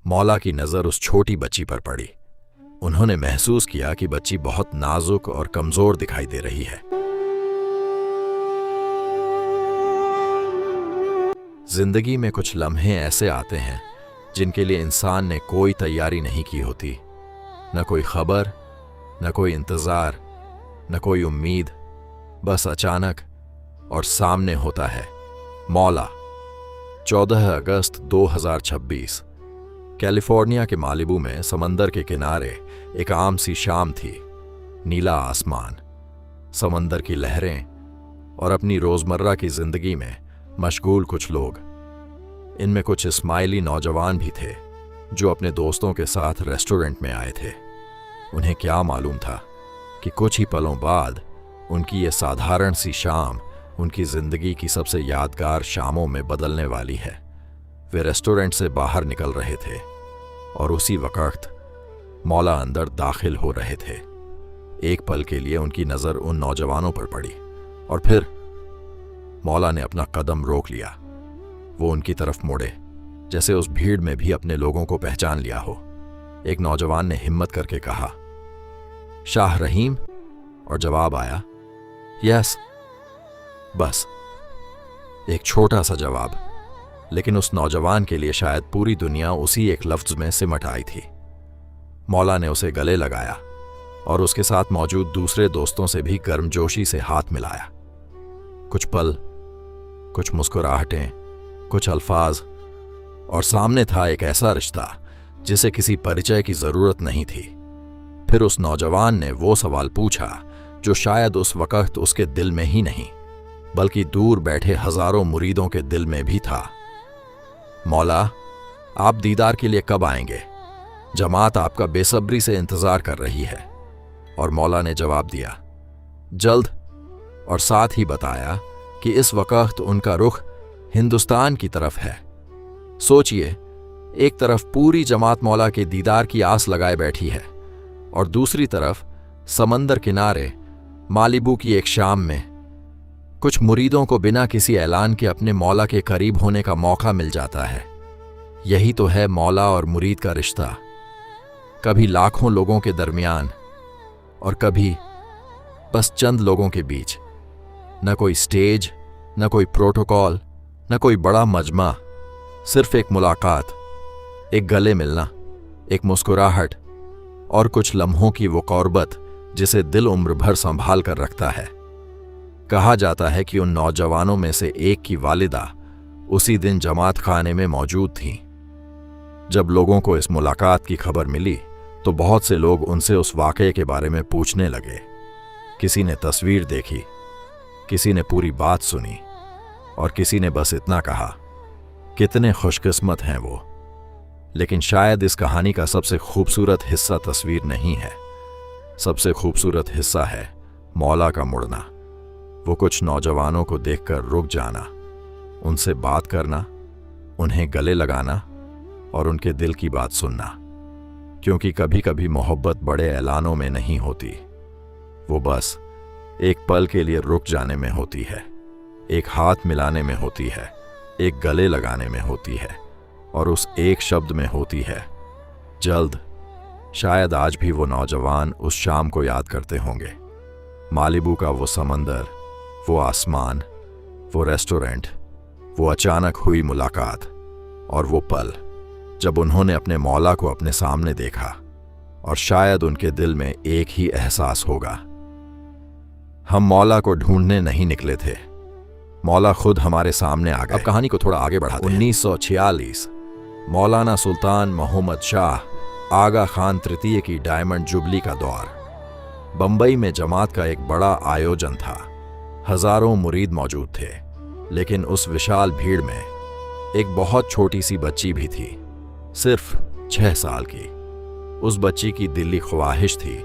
मौला की नजर उस छोटी बच्ची पर पड़ी। उन्होंने महसूस किया कि बच्ची बहुत नाजुक और कमजोर दिखाई दे रही है। जिंदगी में कुछ लम्हे ऐसे आते हैं जिनके लिए इंसान ने कोई तैयारी नहीं की होती। न कोई खबर, न कोई इंतजार, न कोई उम्मीद, बस अचानक और सामने होता है मौला। 14 अगस्त 2026 कैलिफोर्निया के मालिबू में समंदर के किनारे एक आम सी शाम थी। नीला आसमान, समंदर की लहरें और अपनी रोजमर्रा की जिंदगी में मशगूल कुछ लोग। इनमें कुछ इस्माइली नौजवान भी थे जो अपने दोस्तों के साथ रेस्टोरेंट में आए थे। उन्हें क्या मालूम था कि कुछ ही पलों बाद उनकी ये साधारण सी शाम उनकी जिंदगी की सबसे यादगार शामों में बदलने वाली है। वे रेस्टोरेंट से बाहर निकल रहे थे और उसी वक्त मौला अंदर दाखिल हो रहे थे। एक पल के लिए उनकी नजर उन नौजवानों पर पड़ी और फिर मौला ने अपना कदम रोक लिया। वो उनकी तरफ मुड़े, जैसे उस भीड़ में भी अपने लोगों को पहचान लिया हो। एक नौजवान ने हिम्मत करके कहा, शाह रहीम, और जवाब आया, यस। बस एक छोटा सा जवाब, लेकिन उस नौजवान के लिए शायद पूरी दुनिया उसी एक लफ्ज में सिमट आई थी। मौला ने उसे गले लगाया और उसके साथ मौजूद दूसरे दोस्तों से भी गर्मजोशी से हाथ मिलाया। कुछ पल, कुछ मुस्कुराहटें, कुछ अल्फाज, और सामने था एक ऐसा रिश्ता जिसे किसी परिचय की जरूरत नहीं थी। फिर उस नौजवान ने वो सवाल पूछा जो शायद उस वक्त उसके दिल में ही नहीं बल्कि दूर बैठे हजारों मुरीदों के दिल में भी था। मौला, आप दीदार के लिए कब आएंगे? जमात आपका बेसब्री से इंतजार कर रही है। और मौला ने जवाब दिया, जल्द, और साथ ही बताया कि इस वक्त उनका रुख हिंदुस्तान की तरफ है। सोचिए, एक तरफ पूरी जमात मौला के दीदार की आस लगाए बैठी है और दूसरी तरफ समंदर किनारे मालिबू की एक शाम में कुछ मुरीदों को बिना किसी ऐलान के अपने मौला के करीब होने का मौका मिल जाता है। यही तो है मौला और मुरीद का रिश्ता। कभी लाखों लोगों के दरमियान और कभी बस चंद लोगों के बीच। न कोई स्टेज, न कोई प्रोटोकॉल, न कोई बड़ा मजमा, सिर्फ एक मुलाकात, एक गले मिलना, एक मुस्कुराहट और कुछ लम्हों की वो कौरबत जिसे दिल उम्र भर संभाल कर रखता है। कहा जाता है कि उन नौजवानों में से एक की वालिदा उसी दिन जमात खाने में मौजूद थीं। जब लोगों को इस मुलाकात की खबर मिली तो बहुत से लोग उनसे उस वाकये के बारे में पूछने लगे। किसी ने तस्वीर देखी, किसी ने पूरी बात सुनी और किसी ने बस इतना कहा, कितने खुशकिस्मत हैं वो। लेकिन शायद इस कहानी का सबसे खूबसूरत हिस्सा तस्वीर नहीं है। सबसे खूबसूरत हिस्सा है मौला का मुड़ना। वो कुछ नौजवानों को देखकर रुक जाना, उनसे बात करना, उन्हें गले लगाना और उनके दिल की बात सुनना। क्योंकि कभी कभी मोहब्बत बड़े ऐलानों में नहीं होती, वो बस एक पल के लिए रुक जाने में होती है, एक हाथ मिलाने में होती है, एक गले लगाने में होती है और उस एक शब्द में होती है, जल्द। शायद आज भी वो नौजवान उस शाम को याद करते होंगे। मालिबू का वो समंदर, वो आसमान, वो रेस्टोरेंट, वो अचानक हुई मुलाकात और वो पल जब उन्होंने अपने मौला को अपने सामने देखा। और शायद उनके दिल में एक ही एहसास होगा, हम मौला को ढूंढने नहीं निकले थे, मौला खुद हमारे सामने आ गए। अब कहानी को थोड़ा आगे बढ़ाते हैं। 1946 मौलाना सुल्तान मोहम्मद शाह आगा खान तृतीय की डायमंड जुबली का दौर। बंबई में जमात का एक बड़ा आयोजन था। हजारों मुरीद मौजूद थे, लेकिन उस विशाल भीड़ में एक बहुत छोटी सी बच्ची भी थी, सिर्फ 6 साल की। उस बच्ची की दिली ख्वाहिश थी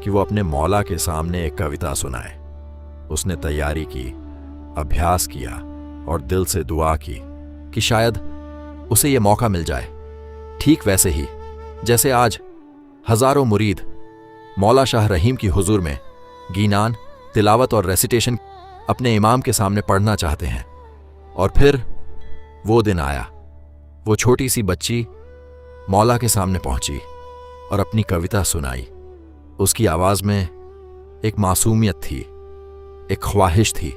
कि वो अपने मौला के सामने एक कविता सुनाए। उसने तैयारी की, अभ्यास किया और दिल से दुआ की कि शायद उसे ये मौका मिल जाए। ठीक वैसे ही जैसे आज हजारों मुरीद मौला शाह रहीम की हुजूर में गीनान, तिलावत और रेसिटेशन अपने इमाम के सामने पढ़ना चाहते हैं। और फिर वो दिन आया। वो छोटी सी बच्ची मौला के सामने पहुंची और अपनी कविता सुनाई। उसकी आवाज में एक मासूमियत थी, एक ख्वाहिश थी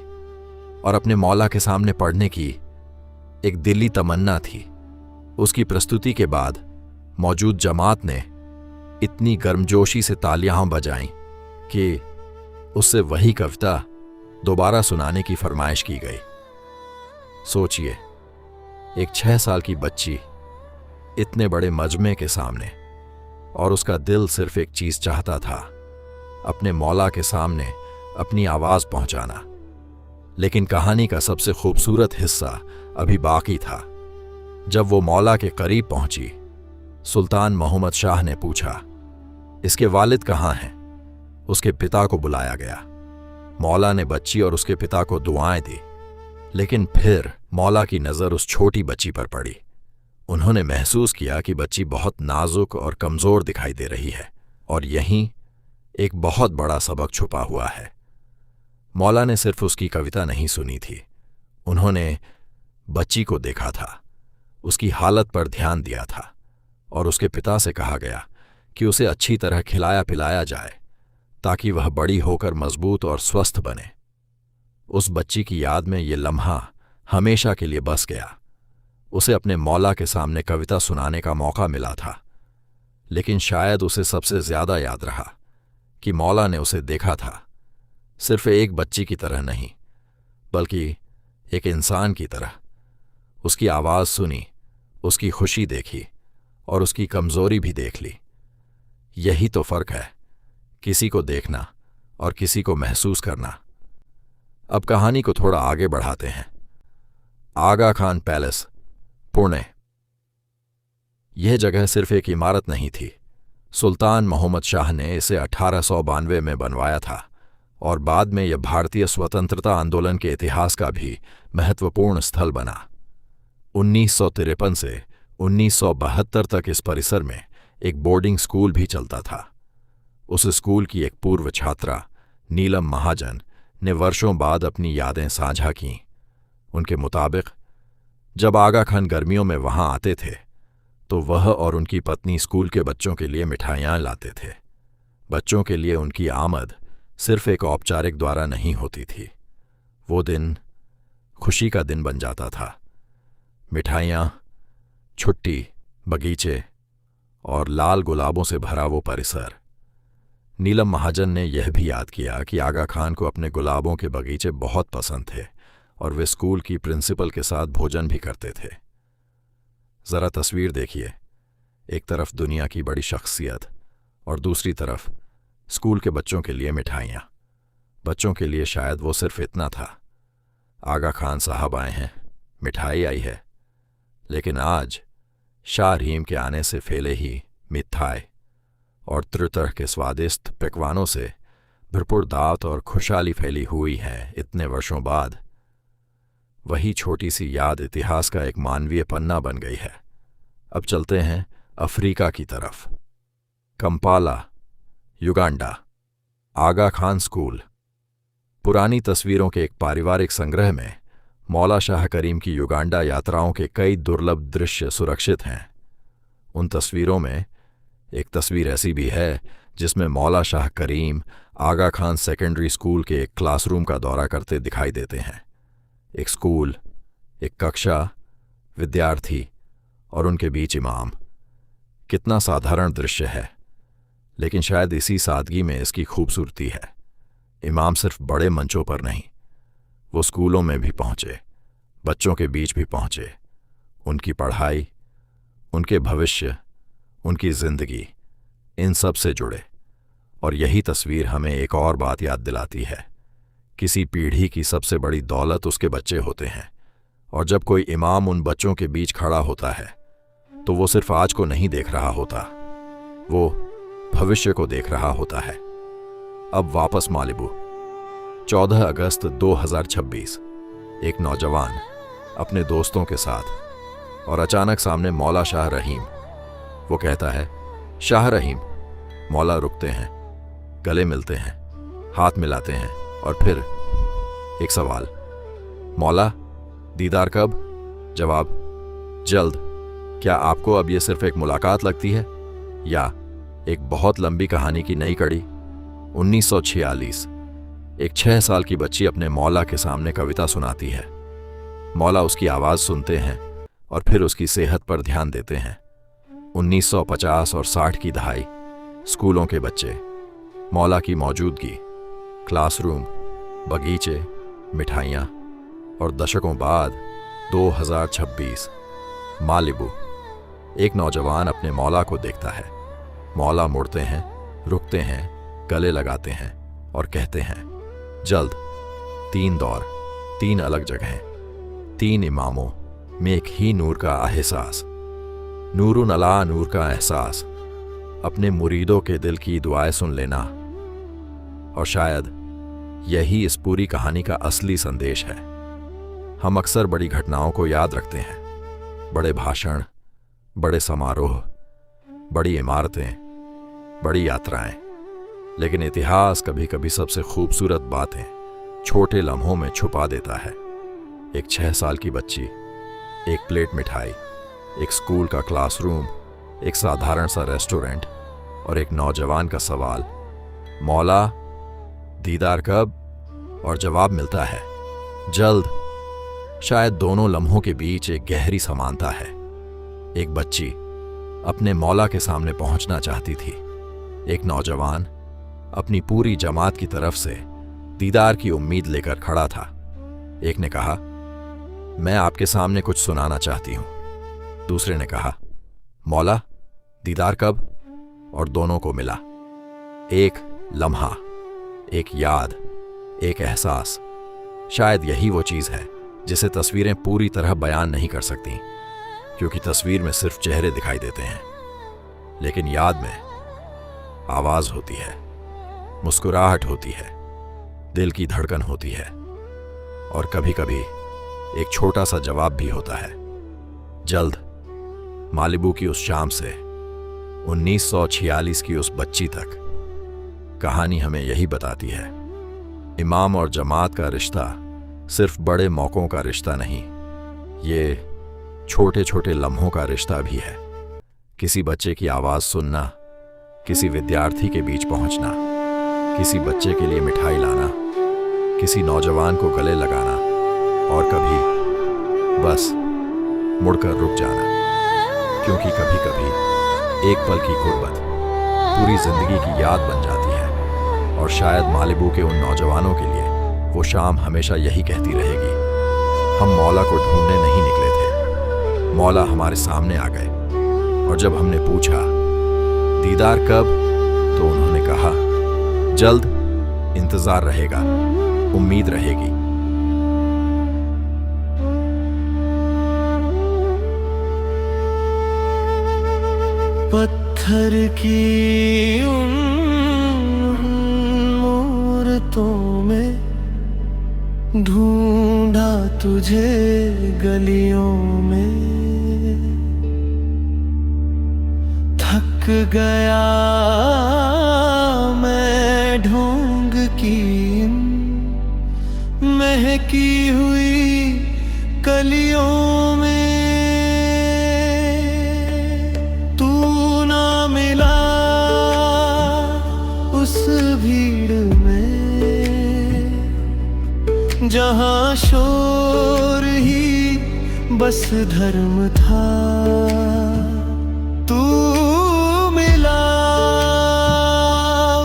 और अपने मौला के सामने पढ़ने की एक दिली तमन्ना थी। उसकी प्रस्तुति के बाद मौजूद जमात ने इतनी गर्मजोशी से तालियां बजाईं कि उससे वही कविता दोबारा सुनाने की फरमाइश की गई। सोचिए, एक 6 साल की बच्ची इतने बड़े मजमे के सामने, और उसका दिल सिर्फ एक चीज चाहता था, अपने मौला के सामने अपनी आवाज पहुंचाना। लेकिन कहानी का सबसे खूबसूरत हिस्सा अभी बाकी था। जब वो मौला के करीब पहुंची, सुल्तान मोहम्मद शाह ने पूछा, इसके वालिद कहाँ हैं? उसके पिता को बुलाया गया। मौला ने बच्ची और उसके पिता को दुआएं दी, लेकिन फिर मौला की नजर उस छोटी बच्ची पर पड़ी। उन्होंने महसूस किया कि बच्ची बहुत नाजुक और कमजोर दिखाई दे रही है और यहीं एक बहुत बड़ा सबक छुपा हुआ है। मौला ने सिर्फ उसकी कविता नहीं सुनी थी, उन्होंने बच्ची को देखा था, उसकी हालत पर ध्यान दिया था और उसके पिता से कहा गया कि उसे अच्छी तरह खिलाया पिलाया जाए ताकि वह बड़ी होकर मजबूत और स्वस्थ बने। उस बच्ची की याद में ये लम्हा हमेशा के लिए बस गया। उसे अपने मौला के सामने कविता सुनाने का मौका मिला था, लेकिन शायद उसे सबसे ज्यादा याद रहा कि मौला ने उसे देखा था, सिर्फ एक बच्ची की तरह नहीं, बल्कि एक इंसान की तरह। उसकी आवाज सुनी, उसकी खुशी देखी और उसकी कमजोरी भी देख ली। यही तो फर्क है, किसी को देखना और किसी को महसूस करना। अब कहानी को थोड़ा आगे बढ़ाते हैं। आगा खान पैलेस, पुणे। यह जगह सिर्फ एक इमारत नहीं थी। सुल्तान मोहम्मद शाह ने इसे 1892 में बनवाया था और बाद में यह भारतीय स्वतंत्रता आंदोलन के इतिहास का भी महत्वपूर्ण स्थल बना। 1953 से 1972 तक इस परिसर में एक बोर्डिंग स्कूल भी चलता था। उस स्कूल की एक पूर्व छात्रा नीलम महाजन ने वर्षों बाद अपनी यादें साझा कीं। उनके मुताबिक जब आगा खान गर्मियों में वहां आते थे तो वह और उनकी पत्नी स्कूल के बच्चों के लिए मिठाइयां लाते थे। बच्चों के लिए उनकी आमद सिर्फ एक औपचारिक द्वारा नहीं होती थी, वो दिन खुशी का दिन बन जाता था। मिठाइयां, छुट्टी, बगीचे और लाल गुलाबों से भरा वो परिसर। नीलम महाजन ने यह भी याद किया कि आगा खान को अपने गुलाबों के बगीचे बहुत पसंद थे और वे स्कूल की प्रिंसिपल के साथ भोजन भी करते थे। जरा तस्वीर देखिए, एक तरफ दुनिया की बड़ी शख्सियत और दूसरी तरफ स्कूल के बच्चों के लिए मिठाइयाँ। बच्चों के लिए शायद वो सिर्फ इतना था, आगा खान साहब आए हैं, मिठाई आई है। लेकिन आज शाह रहीम के आने से फैले ही मिठाई और तरह के स्वादिष्ट पकवानों से भरपूर दावत और खुशहाली फैली हुई है। इतने वर्षों बाद वही छोटी सी याद इतिहास का एक मानवीय पन्ना बन गई है। अब चलते हैं अफ्रीका की तरफ। Kampala, Uganda. Aga Khan school. पुरानी तस्वीरों के एक पारिवारिक संग्रह में मौला शाह करीम की युगांडा यात्राओं के कई दुर्लभ दृश्य सुरक्षित हैं। उन तस्वीरों में एक तस्वीर ऐसी भी है जिसमें मौला शाह करीम आगा खान सेकेंडरी स्कूल के एक क्लासरूम का दौरा करते दिखाई देते हैं। एक स्कूल, एक कक्षा, विद्यार्थी और उनके बीच इमाम। कितना साधारण दृश्य है, लेकिन शायद इसी सादगी में इसकी खूबसूरती है। इमाम सिर्फ बड़े मंचों पर नहीं, वो स्कूलों में भी पहुंचे, बच्चों के बीच भी पहुंचे। उनकी पढ़ाई, उनके भविष्य, उनकी जिंदगी, इन सब से जुड़े। और यही तस्वीर हमें एक और बात याद दिलाती है, किसी पीढ़ी की सबसे बड़ी दौलत उसके बच्चे होते हैं। और जब कोई इमाम उन बच्चों के बीच खड़ा होता है तो वो सिर्फ आज को नहीं देख रहा होता, वो भविष्य को देख रहा होता है। अब वापस मालिबू। 14 अगस्त 2026। एक नौजवान अपने दोस्तों के साथ, और अचानक सामने मौला शाह रहीम। वो कहता है, शाह रहीम। मौला रुकते हैं, गले मिलते हैं, हाथ मिलाते हैं और फिर एक सवाल, मौला दीदार कब? जवाब, जल्द, क्या आपको अब ये सिर्फ एक मुलाकात लगती है या एक बहुत लंबी कहानी की नई कड़ी? 1946 एक 6 साल की बच्ची अपने मौला के सामने कविता सुनाती है। मौला उसकी आवाज सुनते हैं और फिर उसकी सेहत पर ध्यान देते हैं। 1950 और 60 की दहाई, स्कूलों के बच्चे, मौला की मौजूदगी, क्लासरूम, बगीचे, मिठाइयाँ और दशकों बाद 2026 मालिबू। एक नौजवान अपने मौला को देखता है। मौला मुड़ते हैं, रुकते हैं, गले लगाते हैं और कहते हैं, जल्द 3 दौर, 3 अलग जगहें, 3 इमामों में एक ही नूर का एहसास, नूरुन अला नूर का एहसास, अपने मुरीदों के दिल की दुआएं सुन लेना। और शायद यही इस पूरी कहानी का असली संदेश है। हम अक्सर बड़ी घटनाओं को याद रखते हैं, बड़े भाषण, बड़े समारोह, बड़ी इमारतें, बड़ी यात्राएं, लेकिन इतिहास कभी कभी सबसे खूबसूरत बातें छोटे लम्हों में छुपा देता है। एक 6 साल की बच्ची, एक प्लेट मिठाई, एक स्कूल का क्लासरूम, एक साधारण सा रेस्टोरेंट और एक नौजवान का सवाल, मौला दीदार कब? और जवाब मिलता है, जल्द। शायद दोनों लम्हों के बीच एक गहरी समानता है। एक बच्ची अपने मौला के सामने पहुंचना चाहती थी। एक नौजवान अपनी पूरी जमात की तरफ से दीदार की उम्मीद लेकर खड़ा था। एक ने कहा, मैं आपके सामने कुछ सुनाना चाहती हूं। दूसरे ने कहा, मौला दीदार कब? और दोनों को मिला एक लम्हा, एक याद, एक एहसास। शायद यही वो चीज है जिसे तस्वीरें पूरी तरह बयान नहीं कर सकती, क्योंकि तस्वीर में सिर्फ चेहरे दिखाई देते हैं, लेकिन याद में आवाज होती है, मुस्कुराहट होती है, दिल की धड़कन होती है और कभी कभी एक छोटा सा जवाब भी होता है, जल्द। मालिबू की उस शाम से 1946 की उस बच्ची तक कहानी हमें यही बताती है, इमाम और जमात का रिश्ता सिर्फ बड़े मौकों का रिश्ता नहीं, ये छोटे छोटे लम्हों का रिश्ता भी है। किसी बच्चे की आवाज सुनना, किसी विद्यार्थी के बीच पहुंचना, किसी बच्चे के लिए मिठाई लाना, किसी नौजवान को गले लगाना और कभी बस मुड़कर रुक जाना, क्योंकि कभी कभी एक पल की गुर्बत पूरी जिंदगी की याद बन जाती है। और शायद मालिबू के उन नौजवानों के लिए वो शाम हमेशा यही कहती रहेगी, हम मौला को ढूंढने नहीं निकले थे, मौला हमारे सामने आ गए। और जब हमने पूछा दीदार कब, तो उन्होंने कहा, जल्द, इंतजार रहेगा, उम्मीद रहेगी। पत्थर की उन मूर्तों में ढूंढा तुझे गलियों में, थक गया मैं ढूंढ की इन महकी हुई कलियों में। तू ना मिला उस भीड़ में जहां शोर ही बस धर्म था। तू मिला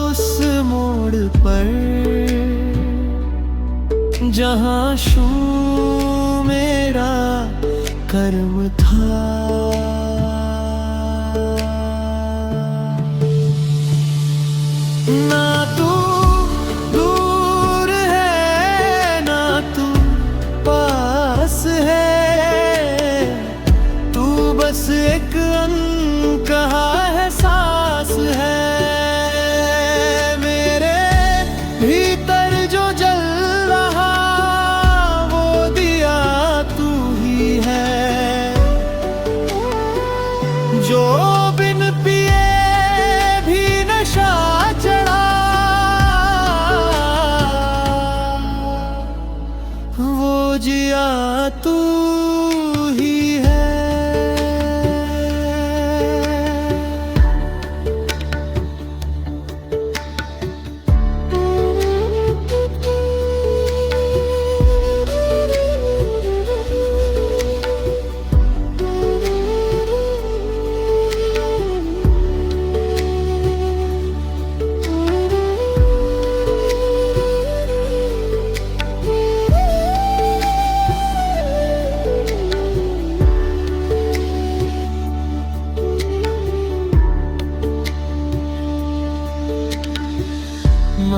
उस मोड़ पर जहां शू मेरा कर्म था। ना तू दूर है ना तू पास है, तू बस एक अनकहा एहसास है। मेरे भीतर जो जल रहा वो दिया तू ही है।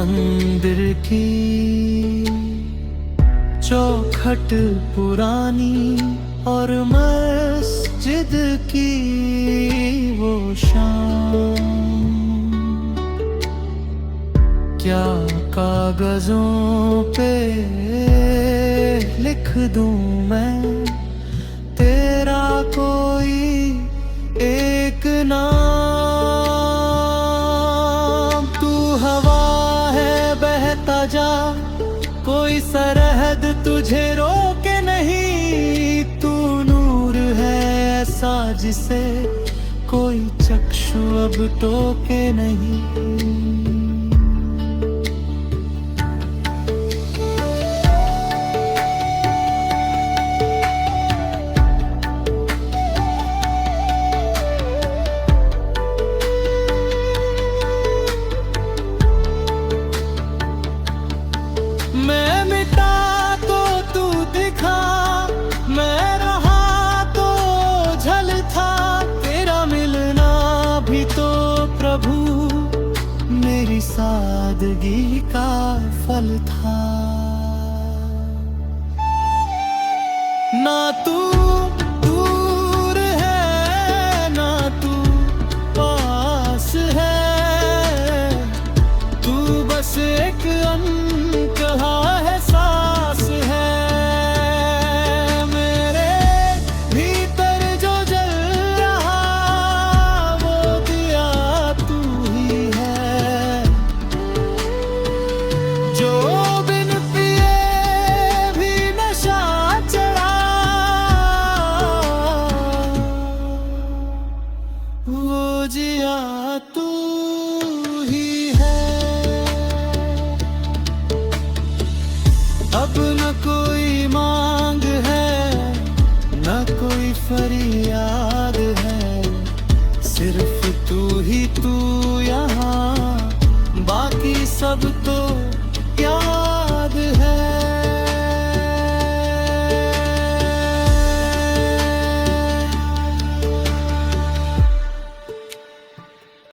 मंदिर की चौखट पुरानी और मस्जिद की वो शाम, क्या कागजों पे लिख दूं मैं तेरा कोई एक नाम। तू हवा है बहता जा, कोई सरहद तुझे रोके नहीं। तू नूर है ऐसा जिसे कोई चक्षु अब टोके नहीं। मैं मिटा तो तू दिखा, मैं रहा तो झल था। तेरा मिलना भी तो प्रभु मेरी सादगी का फल था। ना तू दूर है ना तू पास है, तू बस एक कहा है सांस है। मेरे भीतर जो जल रहा वो दिया तू ही है, जो बिन पिए भी नशा चढ़ा वो जिया तू ही है। अब न कोई मांग है न कोई फरियाद है, सिर्फ तू ही तू यहाँ, बाकी सब तो क्या